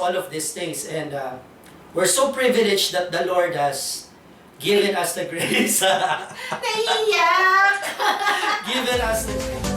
all of these things. And we're so privileged that the Lord has given us the grace. Naiiyak! Given us the grace.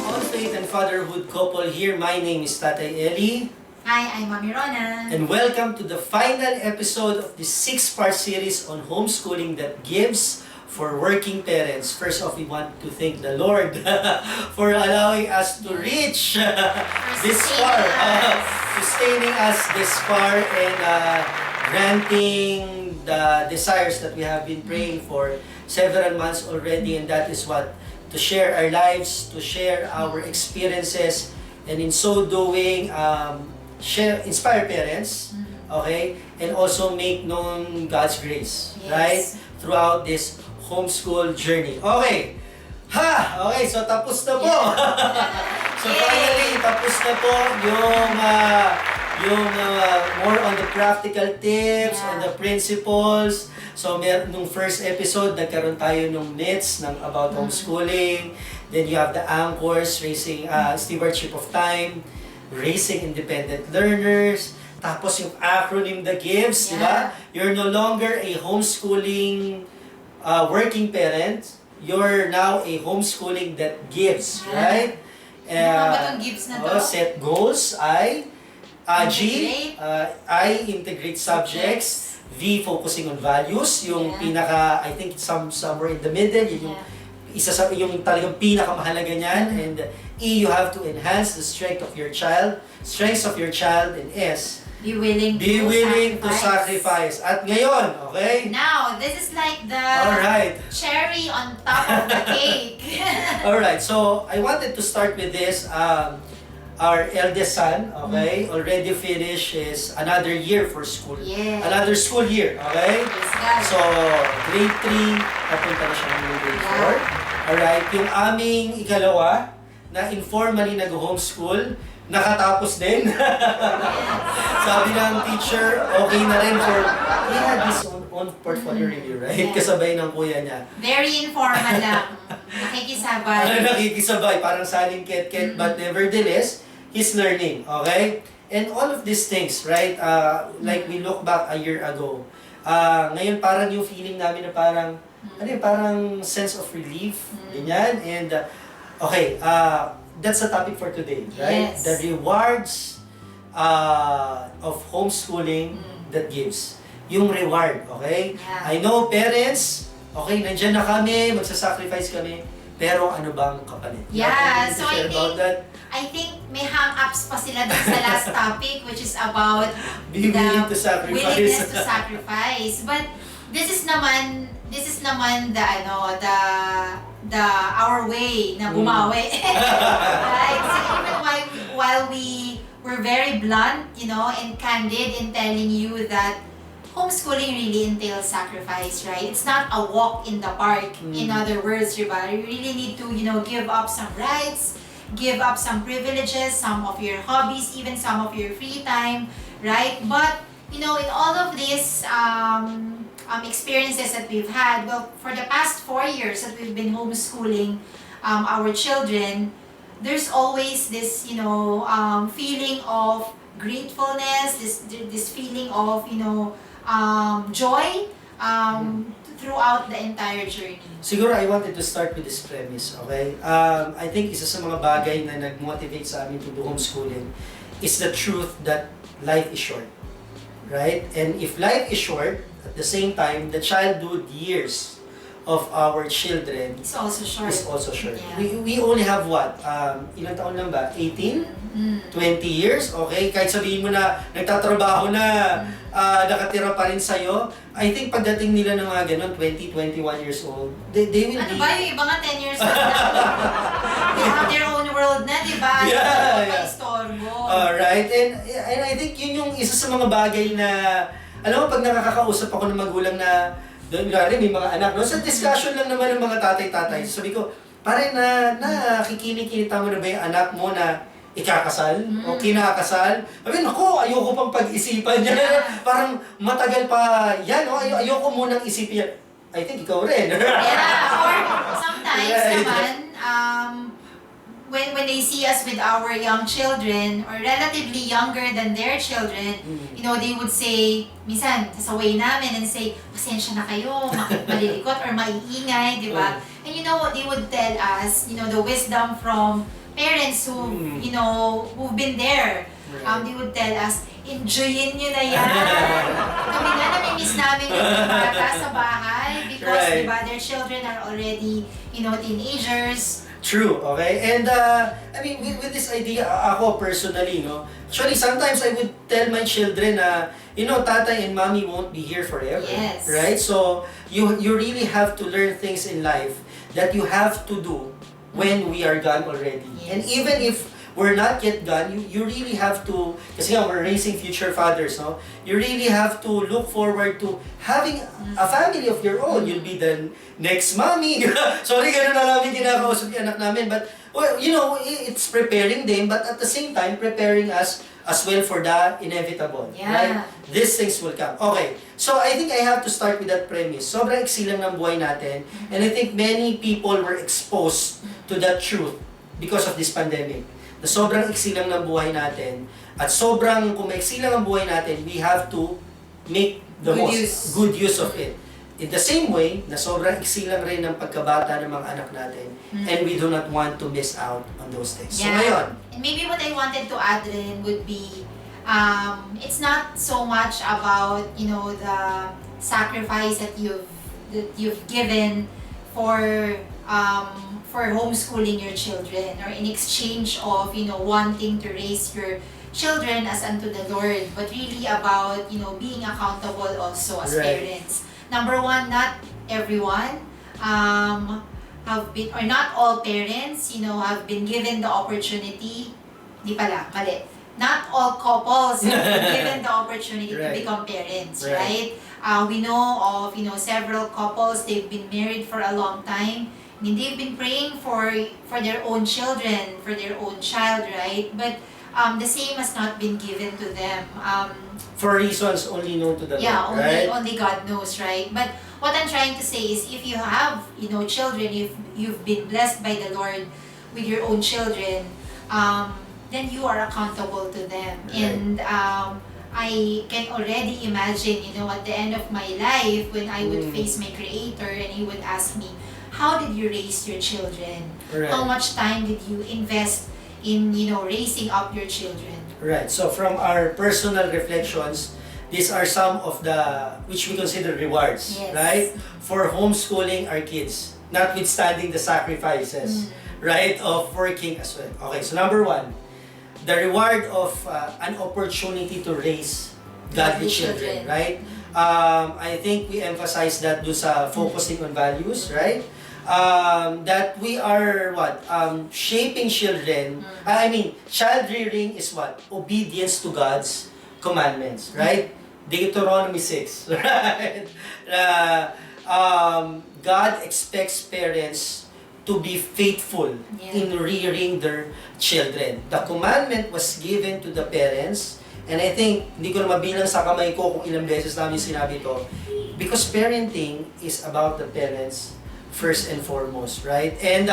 All faith and fatherhood couple here. My name is Tatay Eli. Hi, I'm Mami Rona. And welcome to the final episode of the 6-part series on homeschooling that gives for working parents. First off, we want to thank the Lord for allowing us to reach this far, sustaining us this far, and granting the desires that we have been praying for several months already, and that is what? To share our lives, to share our experiences, and in so doing, inspire parents, okay, and also make known God's grace, Yes. right, throughout this homeschool journey. Okay, okay, so tapos na po. So finally, tapos na po yung more on the practical tips, on the principles. So nung first episode, nagkaroon tayo ng myths about homeschooling. Then you have the anchors, raising stewardship of time, raising independent learners, tapos yung acronym, the G.I.V.E.S, di ba? You're no longer a homeschooling working parent, you're now a homeschooling that gives, right? Ano ba itong G.I.V.E.S na to? Set goals, G, I, integrate subjects, V, focusing on values, yung pinaka, I think somewhere in the middle, yung isa sa yung talagang pinakamahalaga niyan, and E, you have to enhance the strengths of your child, and S, Be willing to sacrifice. At ngayon, okay? Now, this is like the cherry on top of the cake. Alright, so I wanted to start with this. Our eldest son, okay, already finished his another year for school. Yes. Another school year, okay? So, grade 3, papunta na siya ng grade 4. Alright, yung aming ikalawa, na informally nag-homeschool, nakatapos din. Sabi ng teacher, okay na rin for, he had his own portfolio review, right? Kasabay ng kuya niya. Very informal lang. Nakikisabay. Nakikisabay, parang saling ket-ket, but nevertheless, he's learning, okay? And all of these things, right? Like we look back a year ago, ngayon parang yung feeling namin na parang, parang sense of relief, ganyan. And, okay, that's the topic for today, right? Yes. The rewards of homeschooling that gives. Yung reward, okay? Yeah. I know parents, okay, nandyan na kami, magsasacrifice kami, pero ano bang kapalit? Yeah, so I think may hang-ups pa sila dun sa last topic, which is about Be willing to sacrifice. willingness to sacrifice. But this is naman the our way na bumawi. Right? So even while we were very blunt, and candid in telling you that homeschooling really entails sacrifice, right? It's not a walk in the park. In other words, diba? You really need to, give up some rights, give up some privileges, some of your hobbies, even some of your free time, right? But, in all of these experiences that we've had, well, for the past 4 years that we've been homeschooling our children, there's always this, feeling of gratefulness, this feeling of, joy throughout the entire journey. Siguro I wanted to start with this premise, okay? I think isa sa mga bagay na nag-motivate sa amin to do homeschooling is the truth that life is short, right? And if life is short, at the same time, the childhood years of our children It's also short. Yeah. We only have what? Ilang taon lang ba? 18? 20 years? Okay? Kahit sabihin mo na nagtatrabaho na, nakatira pa rin sa'yo, I think pagdating nila ng mga ganun, 20, 21 years old, they will ano be... ba yung iba nga 10 years old na? They have their own world na, di ba? Istorbo. Alright, and I think yun yung isa sa mga bagay na, alam mo, pag nakakausap ako ng magulang na, doon may mga anak, no? Sa discussion lang naman ng mga tatay-tatay, sabi ko, pare na nakikinig-kinita mo na ba yung anak mo na ikakasal o kinakasal. I mean, ako, ayoko pang pag-isipan yan. Parang matagal pa yan, no? Ayoko munang isipin yan. I think ikaw rin. Yeah, or sometimes Right. naman, when they see us with our young children or relatively younger than their children, you know, they would say, minsan, sasaway namin and say, pasensya na kayo, malilikot or maiingay, di ba? And you know what, they would tell us, you know, the wisdom from parents who, you know, who've been there. They would tell us, enjoyin nyo na yan. Kami nga, namimiss namin yung bata sa bahay because, di ba, their children are already, you know, teenagers. True, okay? And, I mean, with this idea, ako personally, no? Actually, sometimes I would tell my children na, you know, tatay and mommy won't be here forever. Yes. Right? So, you really have to learn things in life that you have to do when we are gone already. Yes. And even if we're not yet gone, you really have to, kasi nga, we're raising future fathers, no? You really have to look forward to having a family of your own. You'll be the next mommy. Sorry, ganun na namin kinakausap yung anak namin. But, well, you know, it's preparing them, but at the same time, preparing us as well for the inevitable. Yeah. Right? These things will come. Okay. So, I think I have to start with that premise. Sobrang iksi lang ng buhay natin. And I think many people were exposed to that truth because of this pandemic. Na sobrang iksi lang ng buhay natin. At sobrang, kung maiksi lang ang buhay natin, we have to make the good use of it. In the same way, na sobrang iksi lang rin ng pagkabata ng mga anak natin. And we do not want to miss out on those things. So, ngayon. And maybe what I wanted to add rin would be, it's not so much about, you know, the sacrifice that you've given for homeschooling your children or in exchange of, you know, wanting to raise your children as unto the Lord, but really about, you know, being accountable also as parents. Number one, not everyone have been, or not all parents, you know, have been given the opportunity. Di pala, mali. Not all couples have been given the opportunity to become parents, right? We know of, you know, several couples, they've been married for a long time. I mean, they've been praying for their own children, for their own child, right? But the same has not been given to them. For reasons only known to the Lord, only God knows, right? But what I'm trying to say is, if you have, you know, children, if you've been blessed by the Lord with your own children, then you are accountable to them. And I can already imagine, you know, at the end of my life, when I would face my Creator and He would ask me, how did you raise your children? How much time did you invest in, you know, raising up your children? Right. So from our personal reflections, these are some of the, which we consider rewards, right? For homeschooling our kids, notwithstanding the sacrifices, right, of working as well. Okay, so number one, the reward of an opportunity to raise godly children, right? I think we emphasize that do sa focusing on values, right? That we are shaping children. I mean, child rearing is what? Obedience to God's commandments, right? Deuteronomy 6, right? God expects parents to be faithful in rearing their children. The commandment was given to the parents, and I think, hindi ko na mabilang sa kamay ko kung ilang beses namin sinabi to, because parenting is about the parents first and foremost, right? And,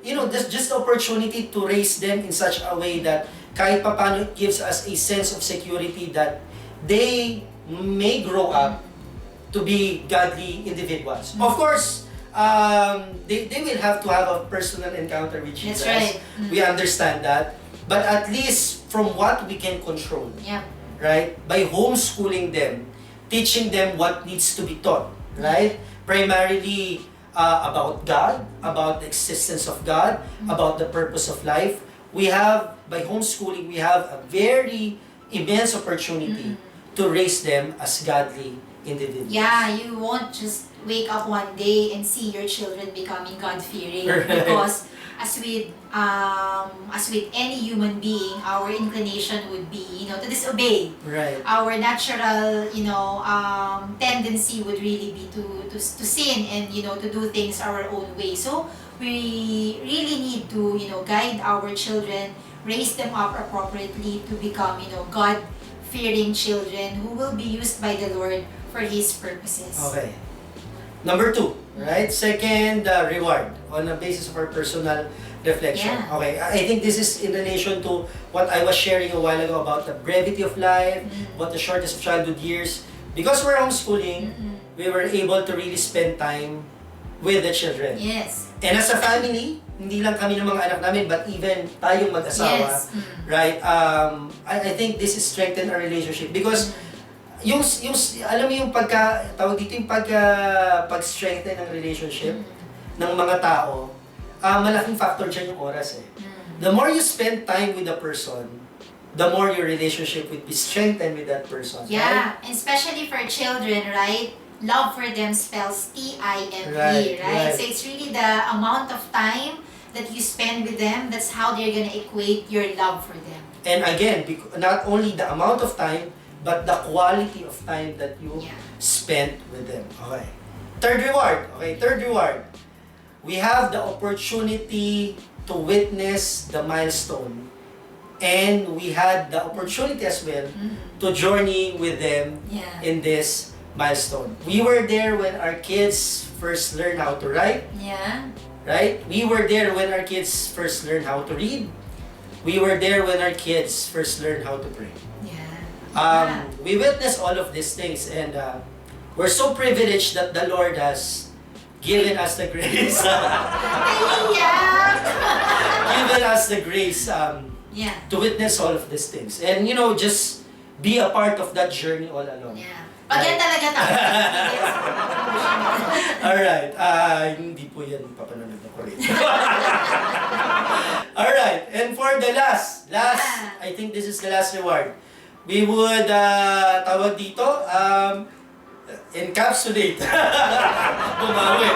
you know, just the opportunity to raise them in such a way that kahit papano it gives us a sense of security that they may grow up to be godly individuals. Of course, they will have to have a personal encounter with Jesus. That's right. We understand that. But at least from what we can control, right? By homeschooling them, teaching them what needs to be taught, right? Primarily about God, about the existence of God, about the purpose of life. We have, by homeschooling, we have a very immense opportunity to raise them as godly individuals. Yeah, you won't just wake up one day and see your children becoming God-fearing. Right. Because as with any human being, our inclination would be, to disobey. Right. Our natural, tendency would really be to sin and, to do things our own way. So we really need to, guide our children, raise them up appropriately to become, God-fearing children who will be used by the Lord for His purposes. Okay. Number 2, right? Second, reward on the basis of our personal reflection. Yeah. Okay, I think this is in relation to what I was sharing a while ago about the brevity of life, about the shortest of childhood years. Because we're homeschooling, we were able to really spend time with the children. Yes. And as a family, hindi lang kami ng mga anak namin, but even tayong mag-asawa, Yes. right? I think this is strengthen our relationship because yung alam mo yung tawag dito yung pag-strengthen ng relationship ng mga tao, malaking factor dyan yung oras eh. The more you spend time with the person, the more your relationship will be strengthened with that person. Yeah, and especially for children, right? Love for them spells T-I-M-E, Right, right? right. So it's really the amount of time that you spend with them, that's how they're gonna equate your love for them. And again, not only the amount of time, but the quality of time that you spent with them. Okay. Third reward. We have the opportunity to witness the milestone. And we had the opportunity as well to journey with them in this milestone. We were there when our kids first learned how to write. Yeah. Right? We were there when our kids first learned how to read. We were there when our kids first learned how to pray. We witnessed all of these things, and we're so privileged that the Lord has given us the grace. Given us the grace to witness all of these things. And just be a part of that journey all along. Yeah. Pag yan talaga tayo. Alright, hindi po yan papanood na ko rin. Alright, and for the last, I think this is the last reward. We would, tawag dito, encapsulate. Bumawi.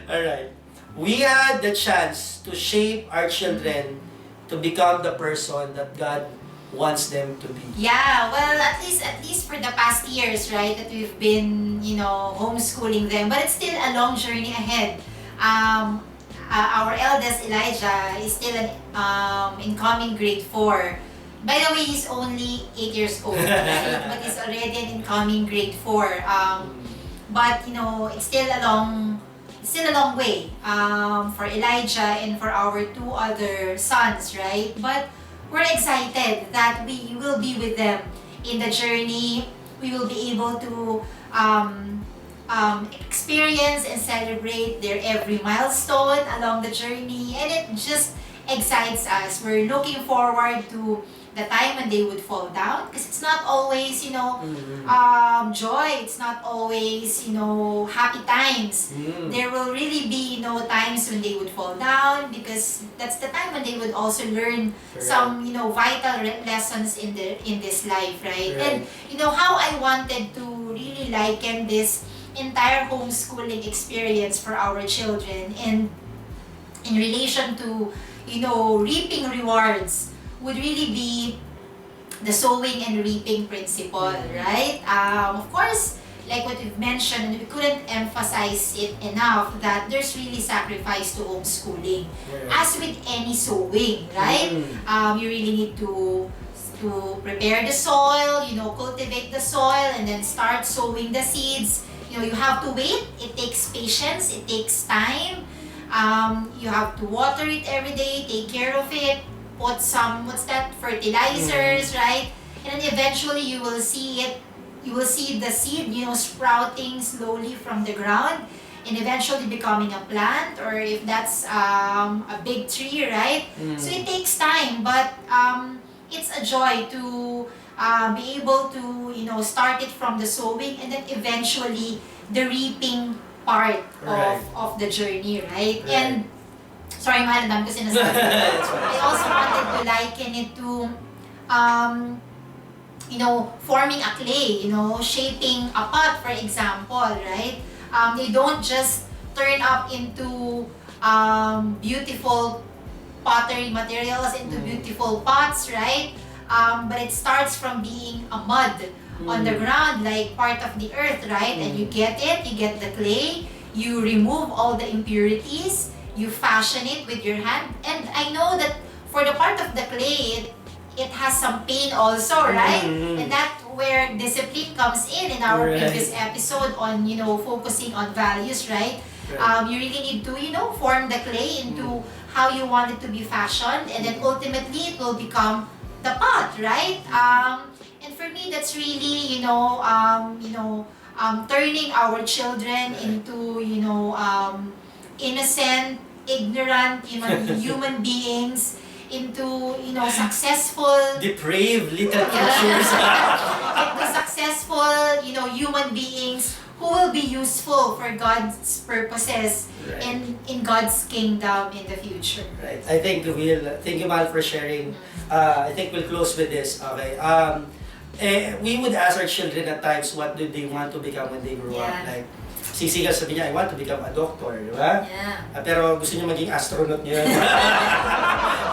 Alright. We had the chance to shape our children to become the person that God wants them to be. Yeah, well, at least for the past years, right, that we've been, homeschooling them, but it's still a long journey ahead. Our eldest Elijah is still an incoming grade 4. By the way, he's only 8 years old, right? But he's already an incoming grade 4. But it's still a long way for Elijah and for our 2 other sons, right? But we're excited that we will be with them in the journey. We will be able to experience and celebrate their every milestone along the journey, and it just excites us. We're looking forward to the time when they would fall down, because it's not always joy, it's not always happy times. There will really be times when they would fall down, because that's the time when they would also learn some vital lessons in this life, right? And how I wanted to really liken this entire homeschooling experience for our children, and in relation to reaping rewards, would really be the sowing and reaping principle, right? Of course, like what we've mentioned, we couldn't emphasize it enough that there's really sacrifice to homeschooling. As with any sowing, right? You really need to prepare the soil, cultivate the soil, and then start sowing the seeds. You have to wait. It takes patience. It takes time. You have to water it every day, take care of it, put some, fertilizers, right? And then eventually you will see the seed, sprouting slowly from the ground, and eventually becoming a plant, or if that's a big tree, right? So it takes time, but it's a joy to be able to, start it from the sowing, and then eventually the reaping part of the journey, right? And sorry, mahal, dami ko sinasabi. I also wanted to liken it to forming a clay, shaping a pot, for example, right? They don't just turn up into beautiful pottery materials, into beautiful pots, right? But it starts from being a mud on the ground, like part of the earth, right? And you get the clay, you remove all the impurities, you fashion it with your hand. And I know that for the part of the clay, it has some pain also, right? And that's where discipline comes in our previous episode on, focusing on values, right? You really need to, form the clay into how you want it to be fashioned, and then ultimately it will become the pot, right? And for me, that's really, turning our children into, innocent, ignorant, human beings, into successful, depraved little creatures. into successful human beings who will be useful for God's purposes in God's kingdom in the future. Right. I think thank you, Mal, for sharing. I think we'll close with this. Okay. We would ask our children at times what do they want to become when they grow up. Like, sisigal sabi niya, I want to become a doctor, di ba? Pero gusto niya maging astronaut niya.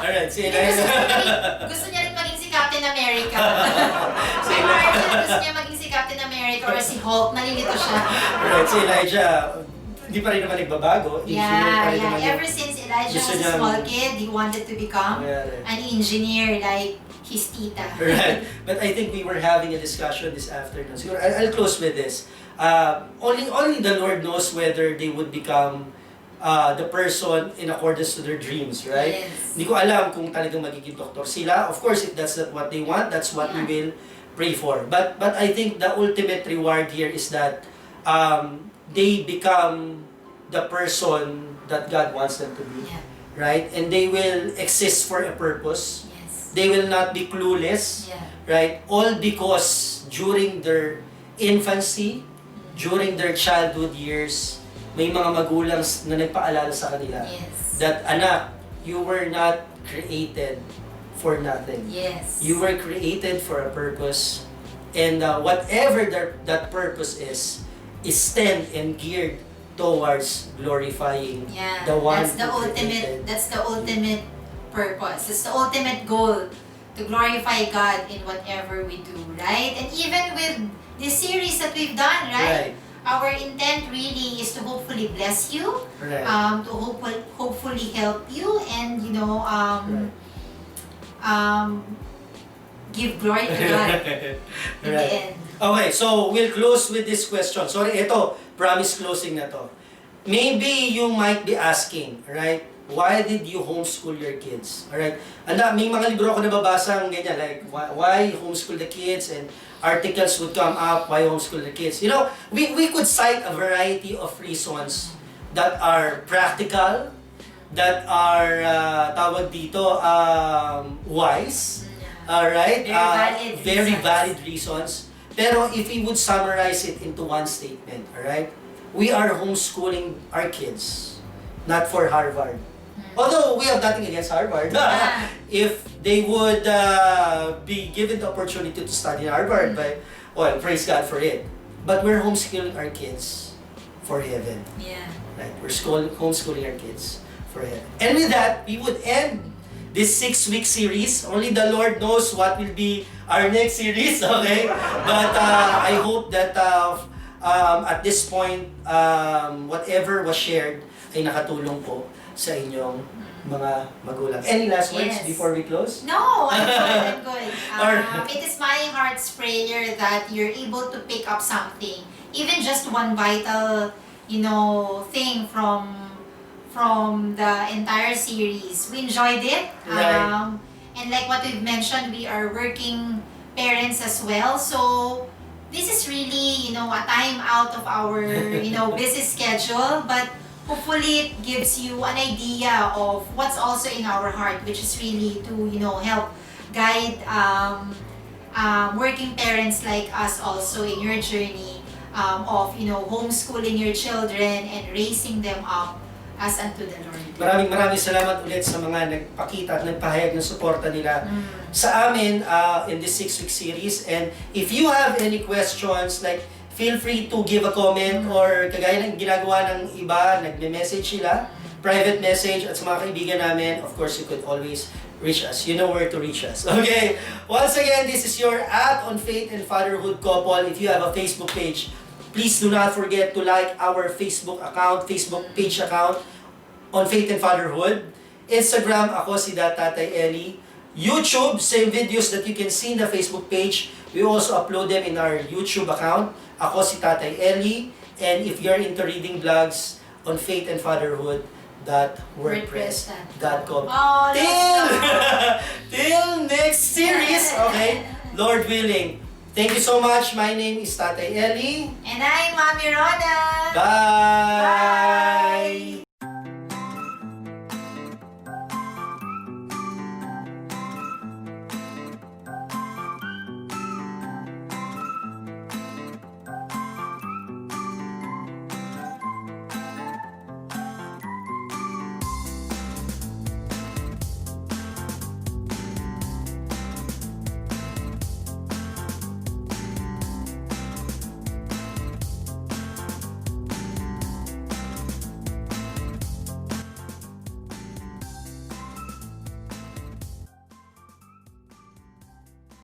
Alright, si Elijah. Gusto niya rin maging si Captain America. Si Martin gusto niya maging si Captain America or si Hulk. Nalilito siya. Alright, si Elijah, hindi pa rin naman nagbabago. Ever since Elijah was a small kid, he wanted to become an engineer like his tita. Right. But I think we were having a discussion this afternoon. So I'll close with this. Only the Lord knows whether they would become the person in accordance to their dreams, right? Yes. Hindi ko alam kung talagang magiging doktor sila. Of course, if that's not what they want, that's what we will pray for. But I think the ultimate reward here is that they become the person that God wants them to be, right? And they will exist for a purpose. They will not be clueless, right? All because during their infancy, during their childhood years, may mga magulang na nagpaalala sa kanila that, anak, you were not created for nothing. You were created for a purpose, and whatever that purpose is stand and geared towards glorifying the one that's the ultimate. That's the ultimate purpose. It's the ultimate goal, to glorify God in whatever we do, right? And even with this series that we've done, right? Our intent really is to hopefully bless you, to hopefully help you, and give glory to God in the end. Okay, so we'll close with this question. Sorry, ito, promise closing na to. Maybe you might be asking, right? Why did you homeschool your kids? Alright? May mga libro ako nababasa ganyan, like, why homeschool the kids, and articles would come up, why homeschool the kids. We could cite a variety of reasons that are practical, that are, tawag dito, wise. Alright? Very valid reasons. Pero if we would summarize it into one statement, alright? We are homeschooling our kids, not for Harvard. Although we have nothing against Harvard. If they would be given the opportunity to study in Harvard, well, praise God for it. But we're homeschooling our kids for heaven. Right? We're homeschooling our kids for heaven. And with that, we would end this 6-week series. Only the Lord knows what will be our next series, okay? But I hope that at this point, whatever was shared ay nakatulong po sa inyong mga magulang. Any last words before we close? No, I'm good. It is my heart's prayer that you're able to pick up something, even just one vital, thing from the entire series. We enjoyed it. And like what we've mentioned, we are working parents as well. So this is really, a time out of our, busy schedule, but hopefully it gives you an idea of what's also in our heart, which is really to, help guide working parents like us also in your journey of, homeschooling your children and raising them up as unto the Lord. Maraming salamat ulit sa mga nagpakita at nagpahayag ng suporta nila sa amin in this 6-week series. And if you have any questions, like, feel free to give a comment or kagaya ng ginagawa ng iba, nagme-message sila, private message, at sa mga kaibigan namin, of course, you could always reach us. You know where to reach us. Okay? Once again, this is your on Faith and Fatherhood couple. If you have a Facebook page, please do not forget to like our Facebook page account on Faith and Fatherhood. Instagram, ako si Tatay Eli. YouTube, same videos that you can see in the Facebook page. We also upload them in our YouTube account. Ako si Tatay Eli. And if you're into reading blogs, on Faith and Fatherhood, .wordpress.com. Oh, Till next series, okay? Lord willing. Thank you so much. My name is Tatay Eli. And I'm Mami Rona. Bye! Bye!